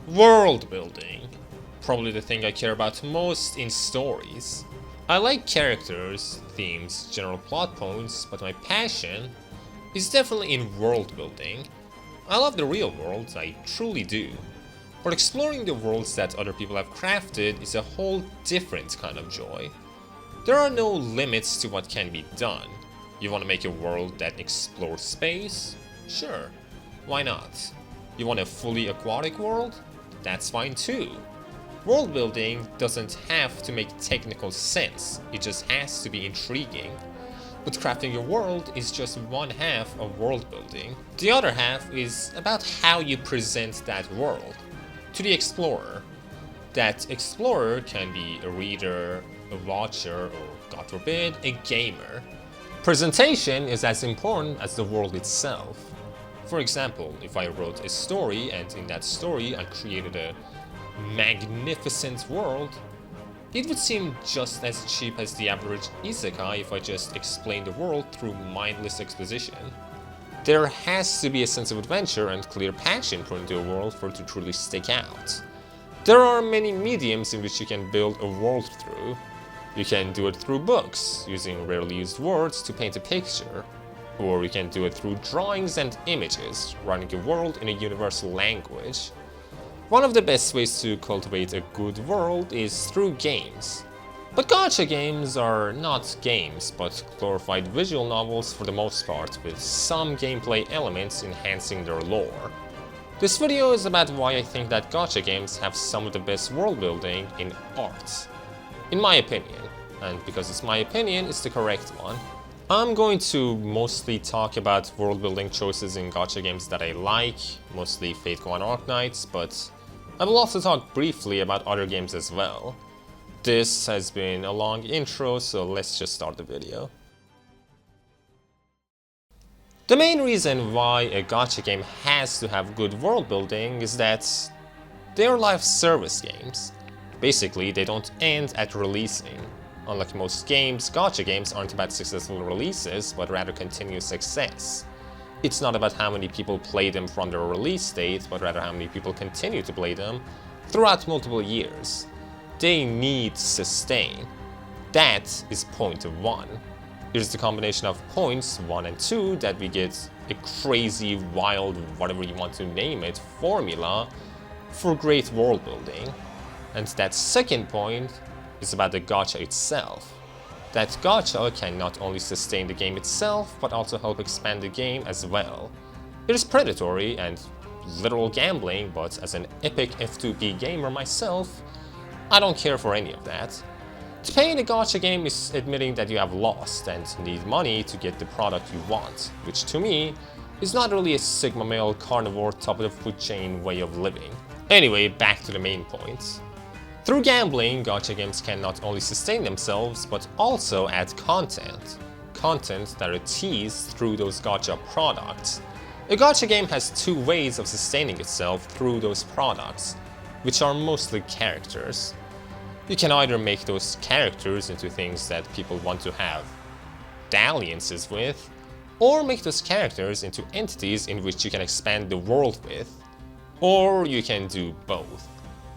World building. Probably the thing I care about most in stories. I like characters, themes, general plot points, but my passion is definitely in world building. I love the real world, I truly do. But exploring the worlds that other people have crafted is a whole different kind of joy. There are no limits to what can be done. You want to make a world that explores space? Sure, why not? You want a fully aquatic world? That's fine too. World building doesn't have to make technical sense, it just has to be intriguing. But crafting your world is just one half of world building. The other half is about how you present that world to the explorer. That explorer can be a reader, a watcher, or God forbid, a gamer. Presentation is as important as the world itself. For example, if I wrote a story and in that story I created a magnificent world, it would seem just as cheap as the average isekai if I just explained the world through mindless exposition. There has to be a sense of adventure and clear passion put into a world for it to truly stick out. There are many mediums in which you can build a world through. You can do it through books, using rarely used words to paint a picture. Or you can do it through drawings and images, writing a world in a universal language. One of the best ways to cultivate a good world is through games. But gacha games are not games, but glorified visual novels for the most part, with some gameplay elements enhancing their lore. This video is about why I think that gacha games have some of the best world building in art. In my opinion, and because it's my opinion, it's the correct one. I'm going to mostly talk about world building choices in gacha games that I like, mostly Fate Go and Arknights, but I will also talk briefly about other games as well. This has been a long intro, so let's just start the video. The main reason why a gacha game has to have good world building is that they are live service games. Basically, they don't end at releasing. Unlike most games, gacha games aren't about successful releases, but rather continuous success. It's not about how many people play them from their release date, but rather how many people continue to play them throughout multiple years. They need sustain. That is point 1. It is the combination of points 1 and 2 that we get a crazy, wild, whatever you want to name it, formula for great world building. And that second point is about the gacha itself. That gacha can not only sustain the game itself, but also help expand the game as well. It is predatory and literal gambling, but as an epic F2P gamer myself, I don't care for any of that. To pay in a gacha game is admitting that you have lost and need money to get the product you want, which to me is not really a sigma male carnivore top of the food chain way of living. Anyway, back to the main point. Through gambling, gacha games can not only sustain themselves, but also add content. Content that are teased through those gacha products. A gacha game has 2 ways of sustaining itself through those products, which are mostly characters. You can either make those characters into things that people want to have dalliances with, or make those characters into entities in which you can expand the world with, or you can do both.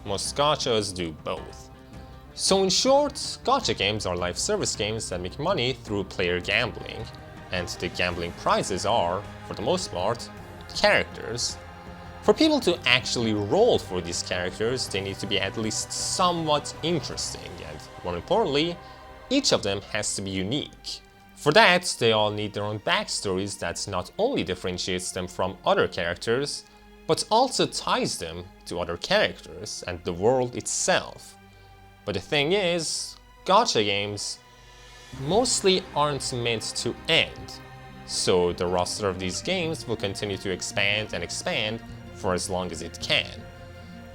Most gachas do both. So in short, gacha games are live service games that make money through player gambling, and the gambling prizes are, for the most part, characters. For people to actually roll for these characters, they need to be at least somewhat interesting, and more importantly, each of them has to be unique. For that, they all need their own backstories that not only differentiates them from other characters, but also ties them to other characters and the world itself. But the thing is, gacha games mostly aren't meant to end, so the roster of these games will continue to expand and expand for as long as it can.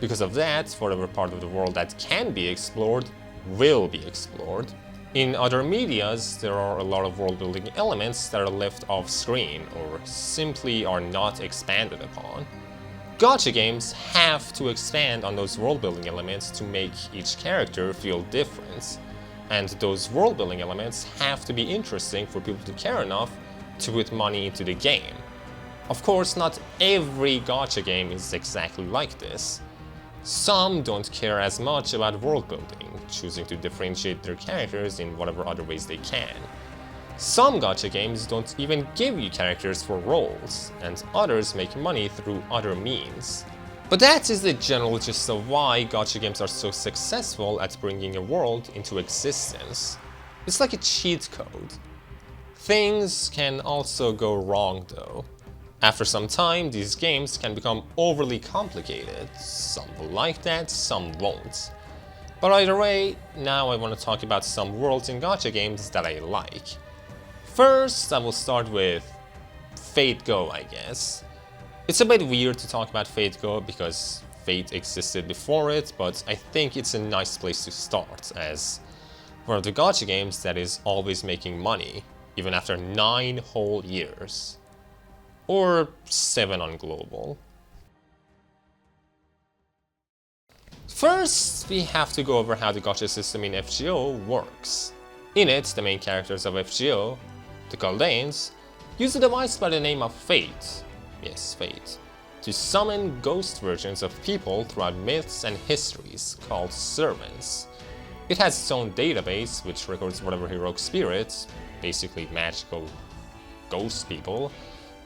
Because of that, whatever part of the world that can be explored will be explored. In other medias, there are a lot of world-building elements that are left off-screen or simply are not expanded upon. Gacha games have to expand on those world-building elements to make each character feel different, and those world-building elements have to be interesting for people to care enough to put money into the game. Of course, not every gacha game is exactly like this. Some don't care as much about world building, choosing to differentiate their characters in whatever other ways they can. Some gacha games don't even give you characters for roles, and others make money through other means. But that is the general gist of why gacha games are so successful at bringing a world into existence. It's like a cheat code. Things can also go wrong though. After some time, these games can become overly complicated. Some will like that, some won't. But either way, now I want to talk about some worlds in gacha games that I like. First, I will start with Fate Go, I guess. It's a bit weird to talk about Fate Go because Fate existed before it, but I think it's a nice place to start as one of the gacha games that is always making money, even after 9 whole years. Or 7 on global. First, we have to go over how the gacha system in FGO works. In it, the main characters of FGO, the Chaldeans, use a device by the name of Fate, yes, Fate, to summon ghost versions of people throughout myths and histories called servants. It has its own database which records whatever heroic spirits, basically magical ghost people,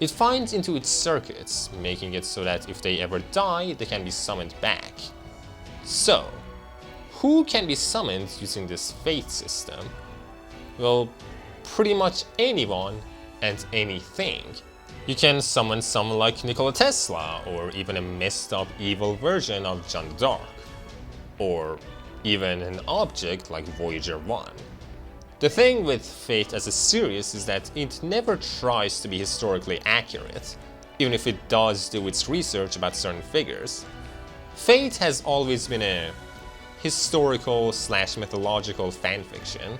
it finds into its circuits, making it so that if they ever die, they can be summoned back. So, who can be summoned using this Fate system? Well, pretty much anyone and anything. You can summon someone like Nikola Tesla, or even a messed up evil version of John the Dark, or even an object like Voyager 1. The thing with Fate as a series is that it never tries to be historically accurate, even if it does do its research about certain figures. Fate has always been a historical/mythological fanfiction.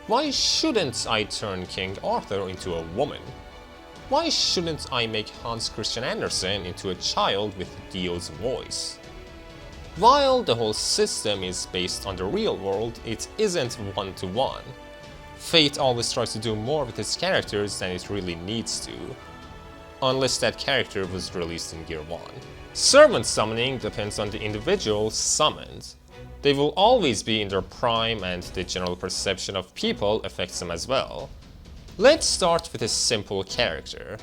Why shouldn't I turn King Arthur into a woman? Why shouldn't I make Hans Christian Andersen into a child with Dio's voice? While the whole system is based on the real world, it isn't one-to-one. Fate always tries to do more with its characters than it really needs to, unless that character was released in Gear 1. Servant summoning depends on the individual summoned. They will always be in their prime and the general perception of people affects them as well. Let's start with a simple character,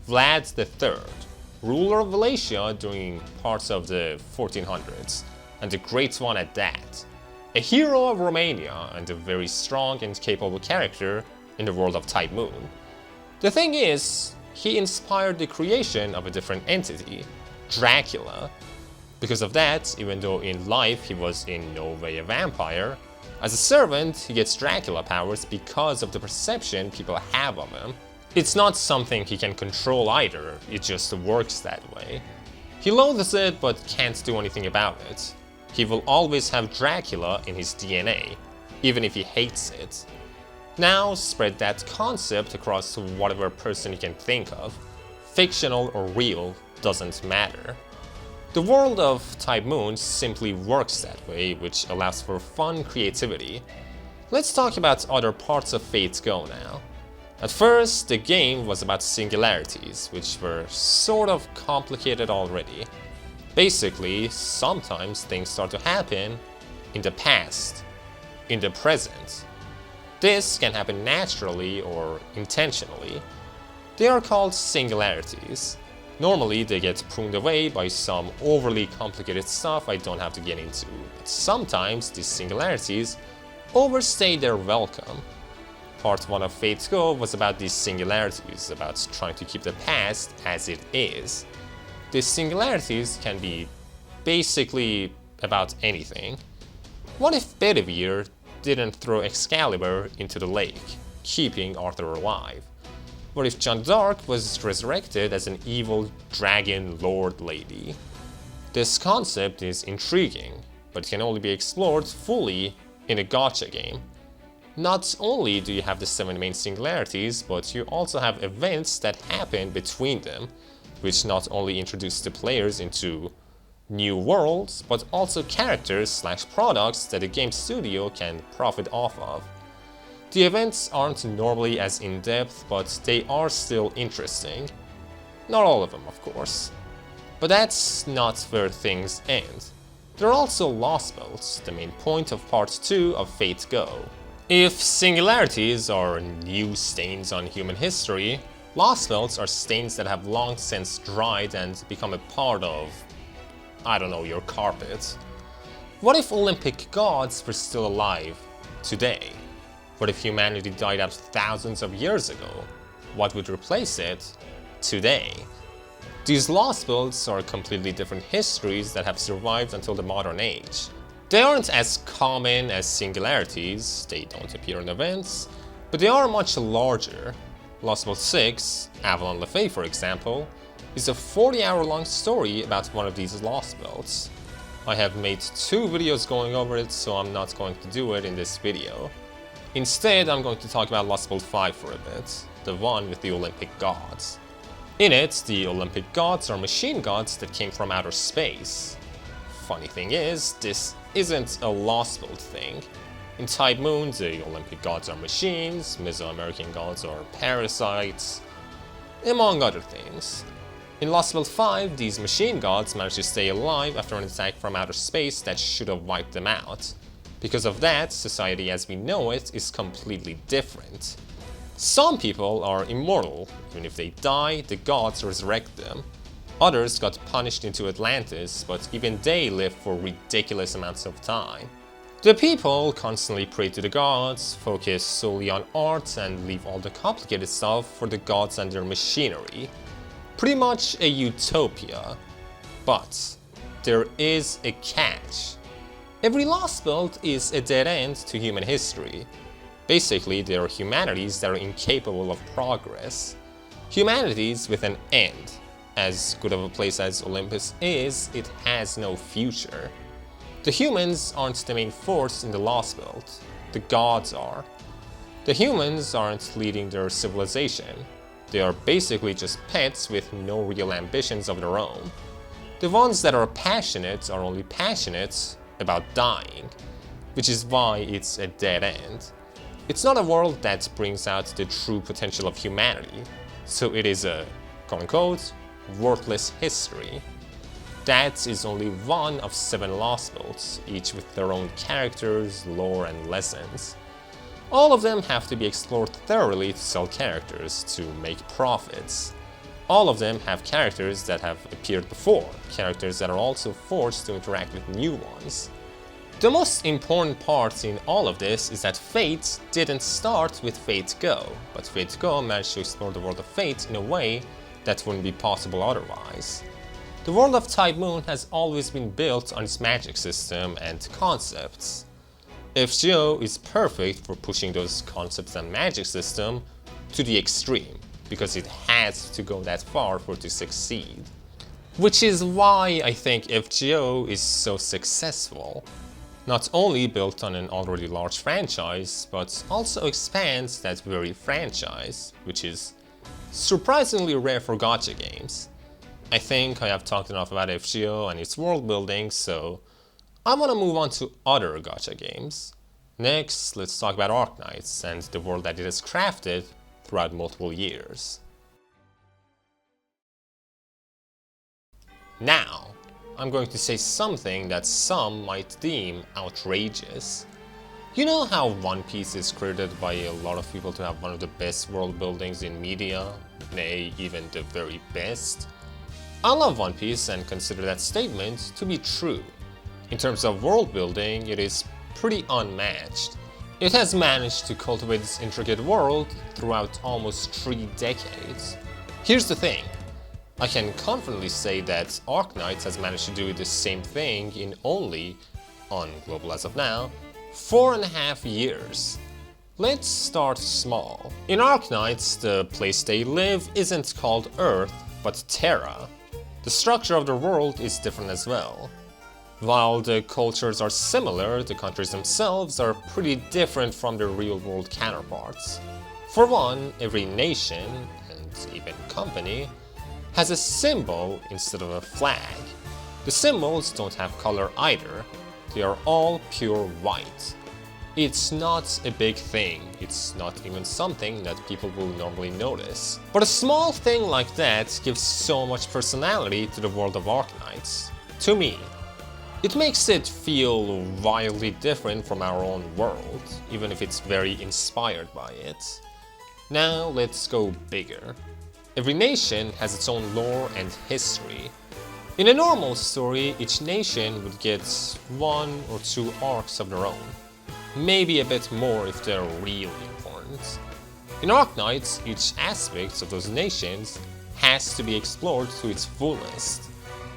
Vlad III, ruler of Wallachia during parts of the 1400s, and a great one at that. A hero of Romania and a very strong and capable character in the world of Type Moon. The thing is, he inspired the creation of a different entity, Dracula. Because of that, even though in life he was in no way a vampire, as a servant he gets Dracula powers because of the perception people have of him. It's not something he can control either, it just works that way. He loathes it but can't do anything about it. He will always have Dracula in his DNA, even if he hates it. Now spread that concept across to whatever person you can think of. Fictional or real doesn't matter. The world of Type Moon simply works that way, which allows for fun creativity. Let's talk about other parts of Fate Go now. At first, the game was about singularities, which were sort of complicated already. Basically, sometimes things start to happen in the past, in the present. This can happen naturally or intentionally. They are called singularities. Normally, they get pruned away by some overly complicated stuff I don't have to get into, but sometimes these singularities overstay their welcome. Part 1 of Fate Go was about these singularities, about trying to keep the past as it is. These singularities can be basically about anything. What if Bedivere didn't throw Excalibur into the lake, keeping Arthur alive? What if Jeanne d'Arc was resurrected as an evil dragon lord lady? This concept is intriguing, but it can only be explored fully in a gacha game. Not only do you have the 7 main singularities, but you also have events that happen between them, which not only introduce the players into new worlds, but also characters/products that the game studio can profit off of. The events aren't normally as in-depth, but they are still interesting. Not all of them, of course. But that's not where things end. There are also lost builds, the main point of part 2 of Fate Go. If singularities are new stains on human history, lost builds are stains that have long since dried and become a part of, I don't know, your carpet. What if Olympic gods were still alive today? What if humanity died out thousands of years ago? What would replace it today? These lost builds are completely different histories that have survived until the modern age. They aren't as common as singularities, they don't appear in events, but they are much larger. Lost Build 6, Avalon LaFay for example, is a 40-hour-long story about one of these lost builds. I have made 2 videos going over it, so I'm not going to do it in this video. Instead, I'm going to talk about Lost Build 5 for a bit, the one with the Olympic gods. In it, the Olympic gods are machine gods that came from outer space. Funny thing is, this isn't a Lost Build thing. In Tide Moon, the Olympic gods are machines, Mesoamerican gods are parasites, among other things. In Lost Build 5, these machine gods managed to stay alive after an attack from outer space that should have wiped them out. Because of that, society as we know it is completely different. Some people are immortal. Even if they die, the gods resurrect them. Others got punished into Atlantis, but even they live for ridiculous amounts of time. The people constantly pray to the gods, focus solely on art, and leave all the complicated stuff for the gods and their machinery. Pretty much a utopia. But there is a catch. Every lost build is a dead end to human history. Basically, there are humanities that are incapable of progress. Humanities with an end. As good of a place as Olympus is, it has no future. The humans aren't the main force in the lost build. The gods are. The humans aren't leading their civilization. They are basically just pets with no real ambitions of their own. The ones that are passionate are only passionate about dying, which is why it's a dead end. It's not a world that brings out the true potential of humanity, so it is a, quote-unquote, worthless history. That is only one of 7 lost builds, each with their own characters, lore, and lessons. All of them have to be explored thoroughly to sell characters, to make profits. All of them have characters that have appeared before, characters that are also forced to interact with new ones. The most important part in all of this is that Fate didn't start with Fate Go, but Fate Go managed to explore the world of Fate in a way that wouldn't be possible otherwise. The world of Tide Moon has always been built on its magic system and concepts. FGO is perfect for pushing those concepts and magic system to the extreme, because it has to go that far for it to succeed. Which is why I think FGO is so successful. Not only built on an already large franchise, but also expands that very franchise, which is surprisingly rare for gacha games. I think I have talked enough about FGO and its world building, so I want to move on to other gacha games. Next, let's talk about Arknights and the world that it has crafted throughout multiple years. Now, I'm going to say something that some might deem outrageous. You know how One Piece is credited by a lot of people to have one of the best world buildings in media, nay, even the very best? I love One Piece and consider that statement to be true. In terms of world building, it is pretty unmatched. It has managed to cultivate this intricate world throughout almost 3 decades. Here's the thing. I can confidently say that Arknights has managed to do the same thing in only, on global as of now, 4.5 years. Let's start small. In Arknights, the place they live isn't called Earth, but Terra. The structure of the world is different as well. While the cultures are similar, the countries themselves are pretty different from their real-world counterparts. For one, every nation, and even company, has a symbol instead of a flag. The symbols don't have color either, they are all pure white. It's not a big thing, it's not even something that people will normally notice. But a small thing like that gives so much personality to the world of Arknights. To me. It makes it feel wildly different from our own world, even if it's very inspired by it. Now let's go bigger. Every nation has its own lore and history. In a normal story, each nation would get 1 or 2 arcs of their own, maybe a bit more if they're really important. In Arknights, each aspect of those nations has to be explored to its fullest.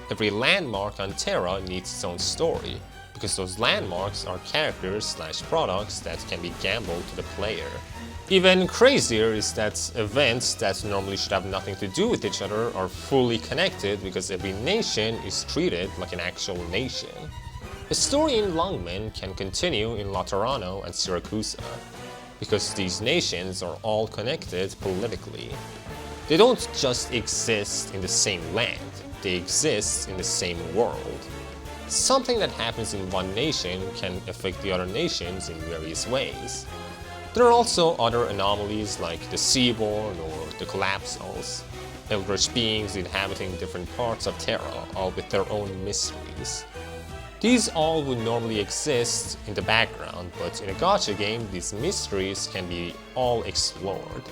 Every landmark on Terra needs its own story, because those landmarks are characters/products that can be gambled to the player. Even crazier is that events that normally should have nothing to do with each other are fully connected because every nation is treated like an actual nation. A story in Longmen can continue in Laterano and Siracusa, because these nations are all connected politically. They don't just exist in the same land, they exist in the same world. Something that happens in one nation can affect the other nations in various ways. There are also other anomalies like the Seaborn or the Collapsals, eldritch beings inhabiting different parts of Terra, all with their own mysteries. These all would normally exist in the background, but in a gacha game, these mysteries can be all explored.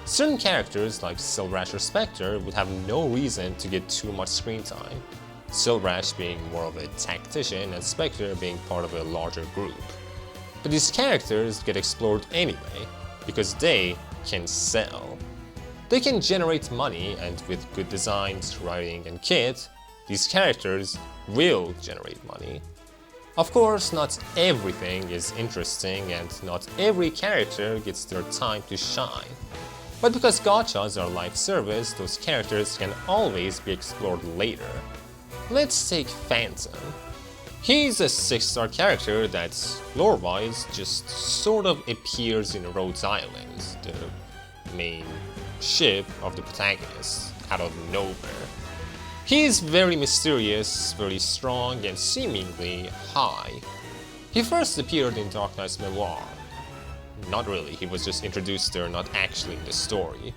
Certain characters like Silverash or Spectre would have no reason to get too much screen time, Silverash being more of a tactician and Spectre being part of a larger group. But these characters get explored anyway, because they can sell. They can generate money, and with good designs, writing, and kit, these characters will generate money. Of course, not everything is interesting, and not every character gets their time to shine. But because gachas are live service, those characters can always be explored later. Let's take Phantom. He's a 6-star character that, lore-wise, just sort of appears in Rhodes Island, the main ship of the protagonist, out of nowhere. He's very mysterious, very strong, and seemingly high. He first appeared in Dark Knight's memoir. Not really, he was just introduced there, not actually in the story.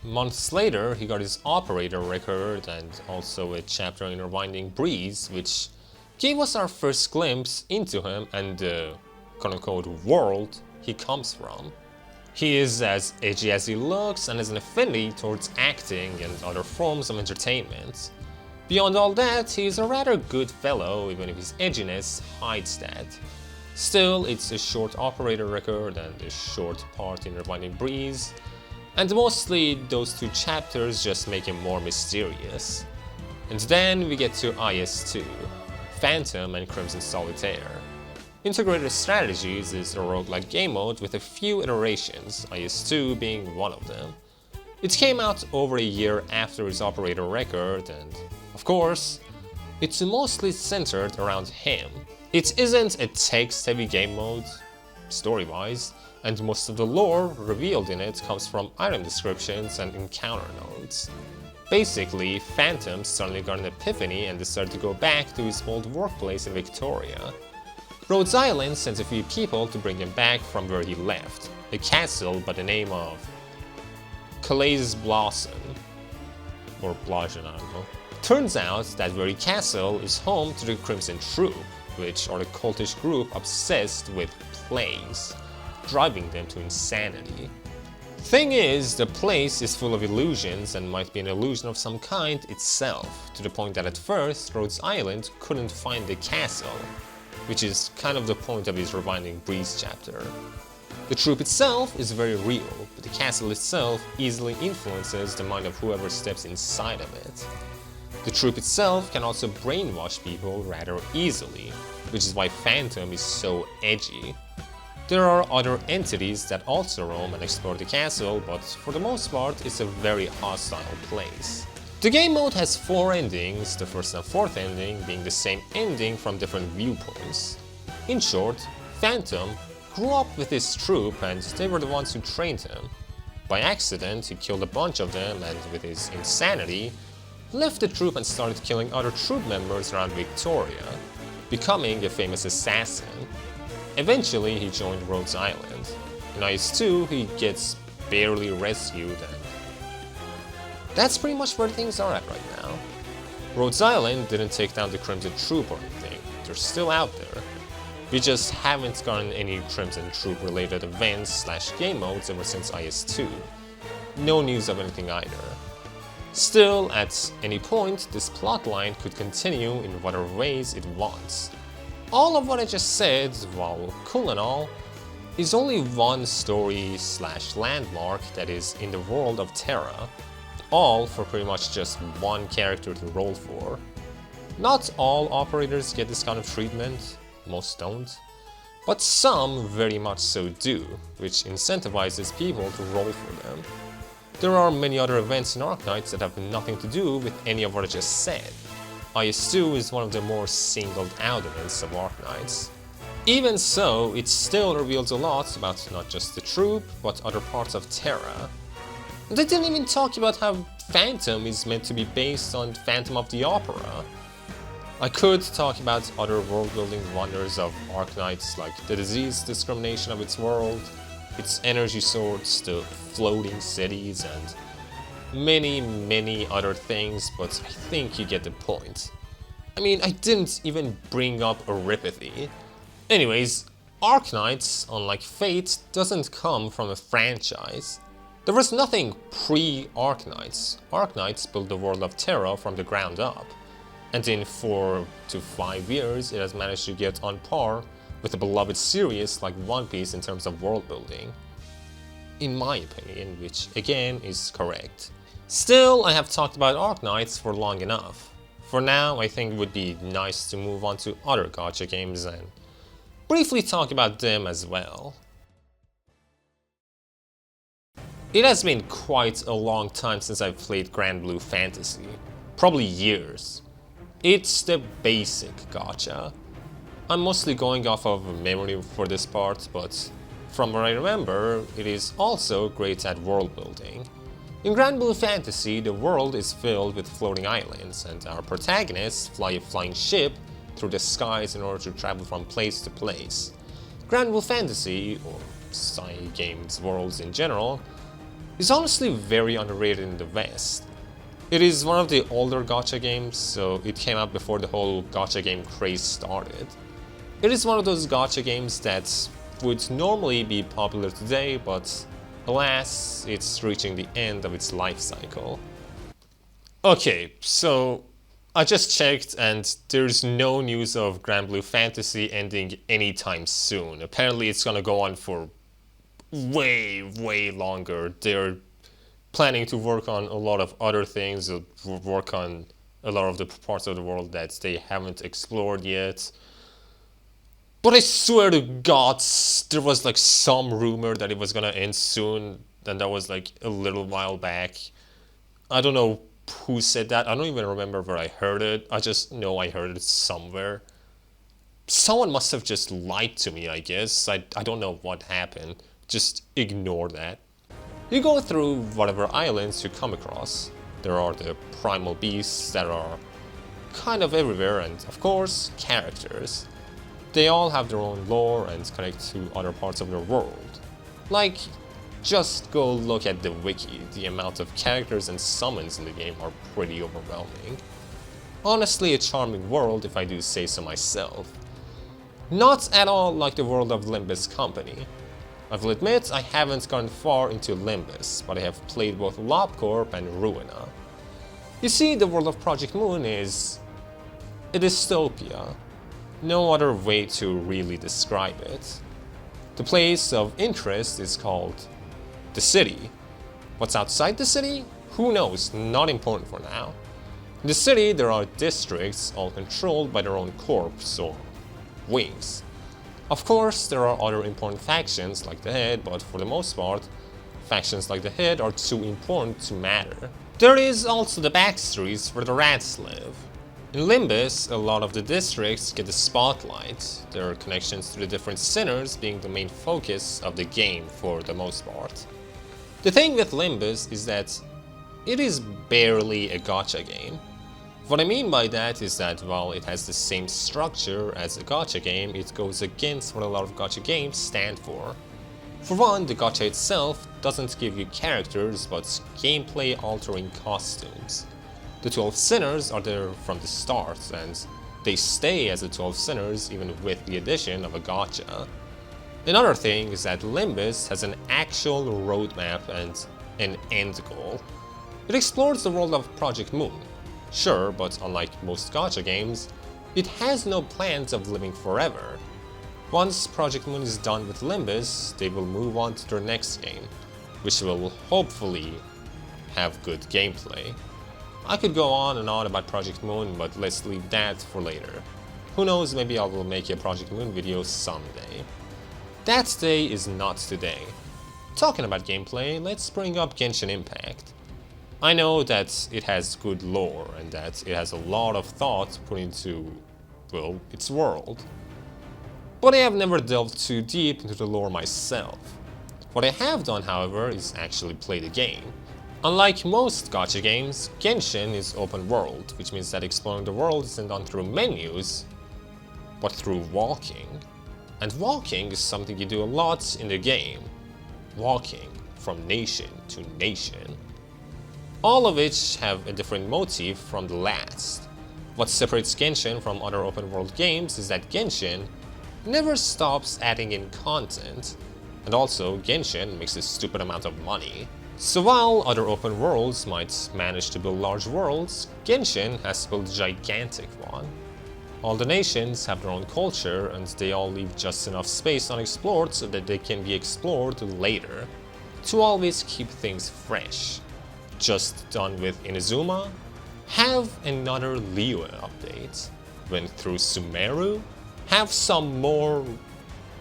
Months later, he got his operator record and also a chapter in Undying which gave us our first glimpse into him and the quote-unquote world he comes from. He is as edgy as he looks and has an affinity towards acting and other forms of entertainment. Beyond all that, he is a rather good fellow, even if his edginess hides that. Still, it's a short operator record and a short part in Undying Breeze, and mostly those 2 chapters just make him more mysterious. And then we get to IS-2. Phantom and Crimson Solitaire. Integrated Strategies is a roguelike game mode with a few iterations, IS-2 being one of them. It came out over a year after his operator record, and of course, it's mostly centered around him. It isn't a text-heavy game mode, story-wise, and most of the lore revealed in it comes from item descriptions and encounter notes. Basically, Phantom suddenly got an epiphany and decided to go back to his old workplace in Victoria. Rhodes Island sent a few people to bring him back from where he left, a castle by the name of Calais Blossom, or Blossom, I don't know. Turns out that very castle is home to the Crimson Troop, which are a cultish group obsessed with plays, driving them to insanity. Thing is, the place is full of illusions and might be an illusion of some kind itself, to the point that at first Rhodes Island couldn't find the castle, which is kind of the point of his Undying Breeze chapter. The troop itself is very real, but the castle itself easily influences the mind of whoever steps inside of it. The troop itself can also brainwash people rather easily, which is why Phantom is so edgy. There are other entities that also roam and explore the castle, but for the most part it's a very hostile place. The game mode has 4 endings, the first and 4th ending being the same ending from different viewpoints. In short, Phantom grew up with his troop and they were the ones who trained him. By accident, he killed a bunch of them and with his insanity, left the troop and started killing other troop members around Victoria, becoming a famous assassin. Eventually, he joined Rhodes Island. In IS-2, he gets barely rescued, and that's pretty much where things are at right now. Rhodes Island didn't take down the Crimson Troop or anything. characters still out there. We just haven't gotten any Crimson Troop related events / game modes ever since IS-2. No news of anything either. Still, at any point, this plotline could continue in whatever ways it wants. All of what I just said, while cool and all, is only one story / landmark that is in the world of Terra, all for pretty much just one character to roll for. Not all operators get this kind of treatment, most don't, but some very much so do, which incentivizes people to roll for them. There are many other events in Arknights that have nothing to do with any of what I just said. IS-2 is one of the more singled out events of Arknights. Even so, it still reveals a lot about not just the troop, but other parts of Terra. And I didn't even talk about how Phantom is meant to be based on Phantom of the Opera. I could talk about other world-building wonders of Arknights, like the disease discrimination of its world, its energy swords, the floating cities, and many other things, but I think you get the point. I mean, I didn't even bring up Eripathy. Anyways, Arknights, unlike Fate, doesn't come from a franchise. There was nothing pre-Arknights. Arknights built the world of Terra from the ground up, and in 4 to 5 years it has managed to get on par with a beloved series like One Piece in terms of world building. In my opinion, which again is correct. Still, I have talked about Arknights for long enough. For now, I think it would be nice to move on to other gacha games and briefly talk about them as well. It has been quite a long time since I've played Granblue Fantasy, probably years. It's the basic gacha. I'm mostly going off of memory for this part, but from what I remember, it is also great at world building. In Granblue Fantasy, the world is filled with floating islands, and our protagonists fly a flying ship through the skies in order to travel from place to place. Granblue Fantasy, or Cygames worlds in general, is honestly very underrated in the West. It is one of the older gacha games, so it came out before the whole gacha game craze started. It is one of those gacha games that would normally be popular today, but alas, it's reaching the end of its life cycle. Okay, so I just checked and there's no news of Granblue Fantasy ending anytime soon. Apparently it's gonna go on for way longer. They're planning to work on a lot of other things, work on a lot of the parts of the world that they haven't explored yet. But I swear to God, there was like some rumor that it was gonna end soon, and that was like a little while back. I don't know who said that, I don't even remember where I heard it, I just know I heard it somewhere. Someone must have just lied to me, I guess. I don't know what happened, just ignore that. You go through whatever islands you come across. There are the primal beasts that are kind of everywhere, and of course, characters. They all have their own lore and connect to other parts of their world. Like, just go look at the wiki, the amount of characters and summons in the game are pretty overwhelming. Honestly, a charming world if I do say so myself. Not at all like the world of Limbus Company. I will admit I haven't gone far into Limbus, but I have played both LobCorp and Ruina. You see, the world of Project Moon is a dystopia. No other way to really describe it. The place of interest is called the city. What's outside the city? Who knows, not important for now. In the city there are districts all controlled by their own corps or wings. Of course there are other important factions like the Head, but for the most part, factions like the Head are too important to matter. There is also the backstreets where the rats live. In Limbus, a lot of the districts get the spotlight, their connections to the different sinners being the main focus of the game for the most part. The thing with Limbus is that it is barely a gacha game. What I mean by that is that while it has the same structure as a gacha game, it goes against what a lot of gacha games stand for. For one, the gacha itself doesn't give you characters but gameplay altering costumes. The 12 sinners are there from the start, and They stay as the 12 sinners even with the addition of a gacha. Another thing is that Limbus has an actual roadmap and an end goal. It explores the world of Project Moon. Sure, but unlike most gacha games, it has no plans of living forever. Once Project Moon is done with Limbus, they will move on to their next game, which will hopefully have good gameplay. I could go on and on about Project Moon, but let's leave that for later. Who knows, maybe I will make a Project Moon video someday. That day is not today. Talking about gameplay, let's bring up Genshin Impact. I know that it has good lore and that it has a lot of thought put into, well, its world. But I have never delved too deep into the lore myself. What I have done, however, is actually play the game. Unlike most gacha games, Genshin is open world, which means that exploring the world isn't done through menus, but through walking. And walking is something you do a lot in the game. Walking from nation to nation. All of which have a different motif from the last. What separates Genshin from other open world games is that Genshin never stops adding in content, and also Genshin makes a stupid amount of money. So while other open worlds might manage to build large worlds, Genshin has to build a gigantic one. All the nations have their own culture and they all leave just enough space unexplored so that they can be explored later, to always keep things fresh. Just done with Inazuma? Have another Liyue update. Went through Sumeru? Have some more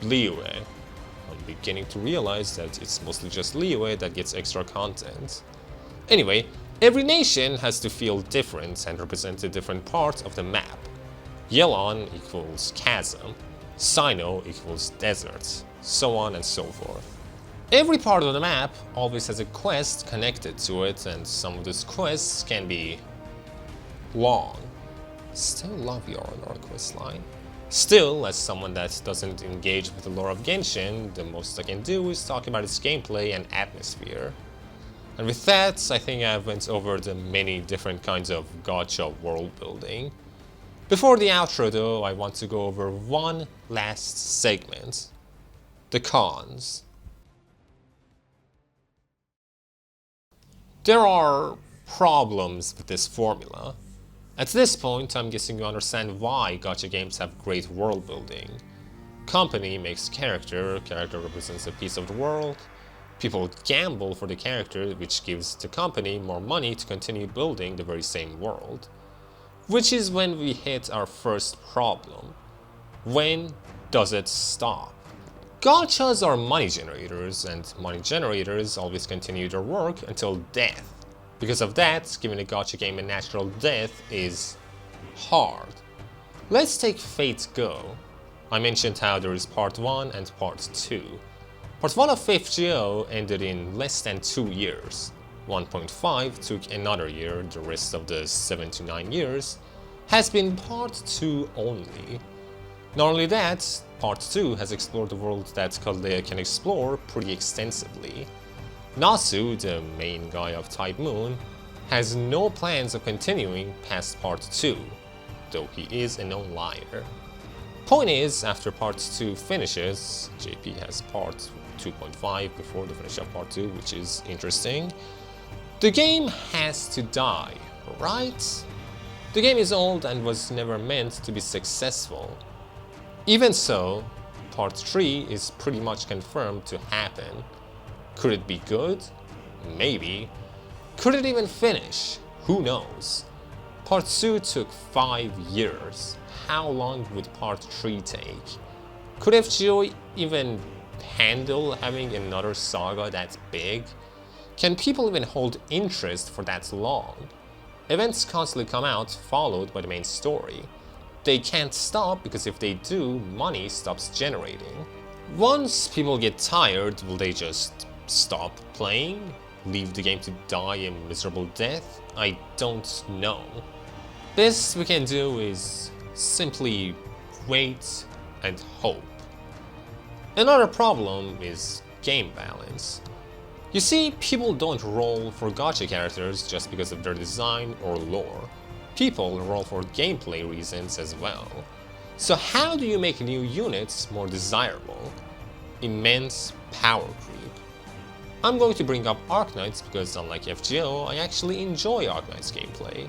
Liyue. I'm beginning to realize that it's mostly just Liyue that gets extra content. Anyway, every nation has to feel different and represent a different part of the map. Yelan equals chasm, Sino equals desert, so on and so forth. Every part of the map always has a quest connected to it, and some of these quests can be long. Still love your quest line. Still, as someone that doesn't engage with the lore of Genshin, the most I can do is talk about its gameplay and atmosphere. And with that, I think I went over the many different kinds of gacha world building. Before the outro though, I want to go over one last segment. The cons. There are problems with this formula. At this point, I'm guessing you understand why gacha games have great world building. Company makes character represents a piece of the world. People gamble for the character, which gives the company more money to continue building the very same world. Which is when we hit our first problem. When does it stop? Gachas are money generators, and money generators always continue their work until death. Because of that, giving a gacha game a natural death is hard. Let's take Fate Go. I mentioned how there is part 1 and part 2. Part 1 of Fate Go ended in less than 2 years. 1.5 took another year, the rest of the 7 to 9 years has been part 2 only. Not only that, part 2 has explored the world that Kaldea can explore pretty extensively. Nasu, the main guy of Type Moon, has no plans of continuing past part 2, though he is a known liar. Point is, after part 2 finishes, JP has part 2.5 before the finish of part 2, which is interesting, the game has to die, right? The game is old and was never meant to be successful. Even so, part 3 is pretty much confirmed to happen. Could it be good? Maybe. Could it even finish? Who knows? Part 2 took 5 years. How long would part 3 take? Could FGO even handle having another saga that big? Can people even hold interest for that long? Events constantly come out, followed by the main story. They can't stop because if they do, money stops generating. Once people get tired, will they just stop playing? Leave the game to die a miserable death? I don't know. Best we can do is simply wait and hope. Another problem is game balance. You see, people don't roll for gacha characters just because of their design or lore. People roll for gameplay reasons as well. So how do you make new units more desirable? Immense power creep. I'm going to bring up Arknights because unlike FGO, I actually enjoy Arknights gameplay.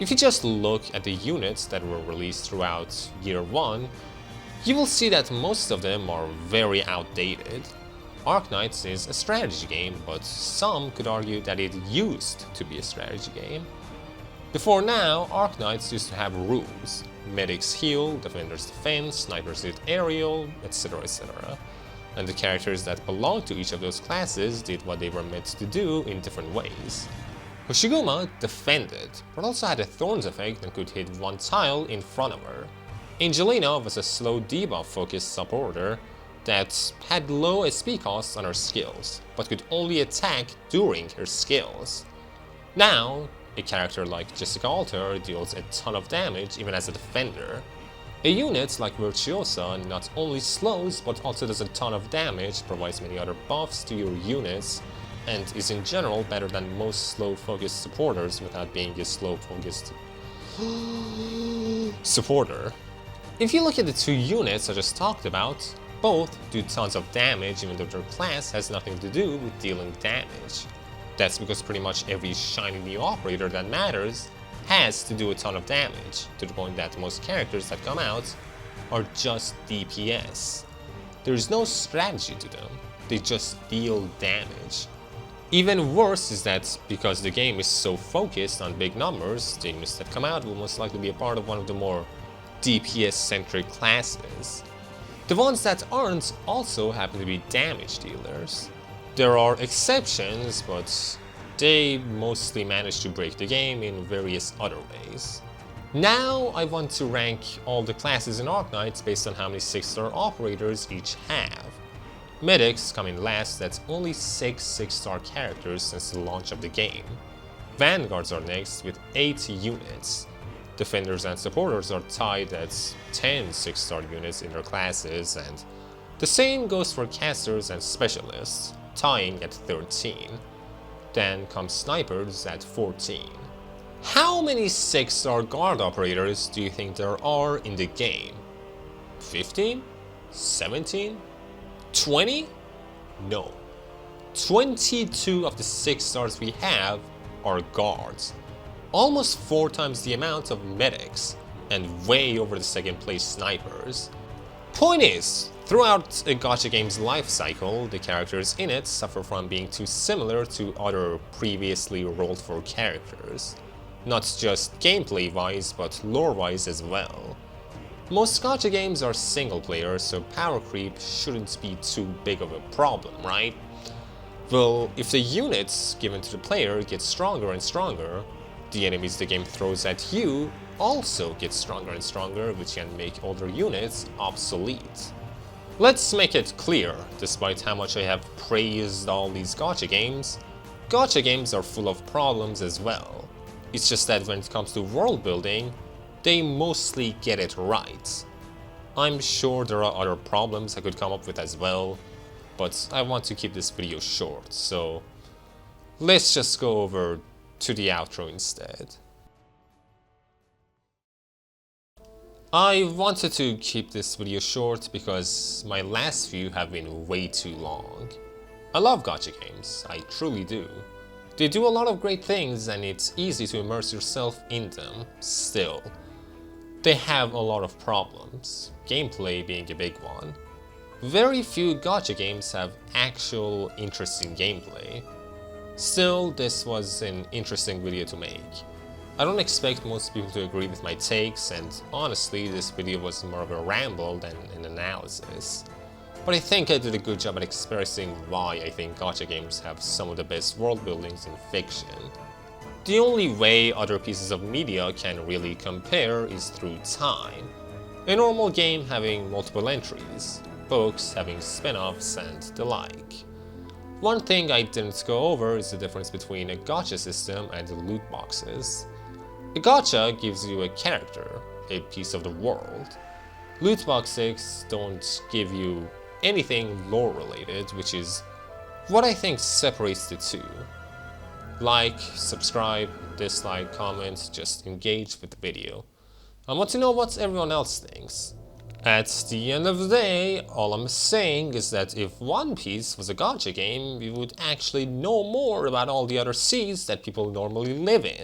If you just look at the units that were released throughout Year 1, you will see that most of them are very outdated. Arknights is a strategy game, but some could argue that it used to be a strategy game. Before now, Arknights used to have rules. Medics heal, defenders defend, snipers hit aerial, etc, etc. And the characters that belonged to each of those classes did what they were meant to do in different ways. Hoshiguma defended, but also had a Thorns effect and could hit one tile in front of her. Angelina was a slow debuff focused supporter that had low SP costs on her skills, but could only attack during her skills. Now, a character like Jessica Alter deals a ton of damage even as a defender. A unit like Virtuosa not only slows but also does a ton of damage, provides many other buffs to your units, and is in general better than most slow-focused supporters without being a slow-focused supporter. If you look at the two units I just talked about, both do tons of damage even though their class has nothing to do with dealing damage. That's because pretty much every shiny new operator that matters has to do a ton of damage, to the point that most characters that come out are just DPS. There's no strategy to them, they just deal damage. Even worse is that because the game is so focused on big numbers, the units that come out will most likely be a part of one of the more DPS-centric classes. The ones that aren't also happen to be damage dealers. There are exceptions, but they mostly manage to break the game in various other ways. Now I want to rank all the classes in Arknights based on how many 6-star operators each have. Medics come in last, that's only 6 6-star characters since the launch of the game. Vanguards are next with 8 units. Defenders and supporters are tied at 10 6-star units in their classes, and the same goes for casters and specialists, tying at 13. Then comes snipers at 14. How many 6-star guard operators do you think there are in the game? 15? 17? 20? No. 22 of the 6 stars we have are guards. Almost 4 times the amount of medics, and way over the second place snipers. Point is, throughout a gacha game's life cycle, the characters in it suffer from being too similar to other previously rolled for characters. Not just gameplay-wise, but lore-wise as well. Most gacha games are single-player, so power creep shouldn't be too big of a problem, right? Well, if the units given to the player get stronger and stronger, the enemies the game throws at you also get stronger and stronger, which can make older units obsolete. Let's make it clear, despite how much I have praised all these gacha games are full of problems as well. It's just that when it comes to world building, they mostly get it right. I'm sure there are other problems I could come up with as well, but I want to keep this video short, so let's just go over to the outro instead. I wanted to keep this video short because my last few have been way too long. I love gacha games, I truly do. They do a lot of great things and it's easy to immerse yourself in them. Still, they have a lot of problems, gameplay being a big one. Very few gacha games have actual interesting gameplay. Still, this was an interesting video to make. I don't expect most people to agree with my takes, and honestly, this video was more of a ramble than an analysis. But I think I did a good job at expressing why I think gacha games have some of the best world buildings in fiction. The only way other pieces of media can really compare is through time. A normal game having multiple entries, books having spin-offs, and the like. One thing I didn't go over is the difference between a gacha system and loot boxes. A gacha gives you a character, a piece of the world. Loot boxes don't give you anything lore related, which is what I think separates the two. Like, subscribe, dislike, comment, just engage with the video. I want to know what everyone else thinks. At the end of the day, all I'm saying is that if One Piece was a gacha game, we would actually know more about all the other seas that people normally live in.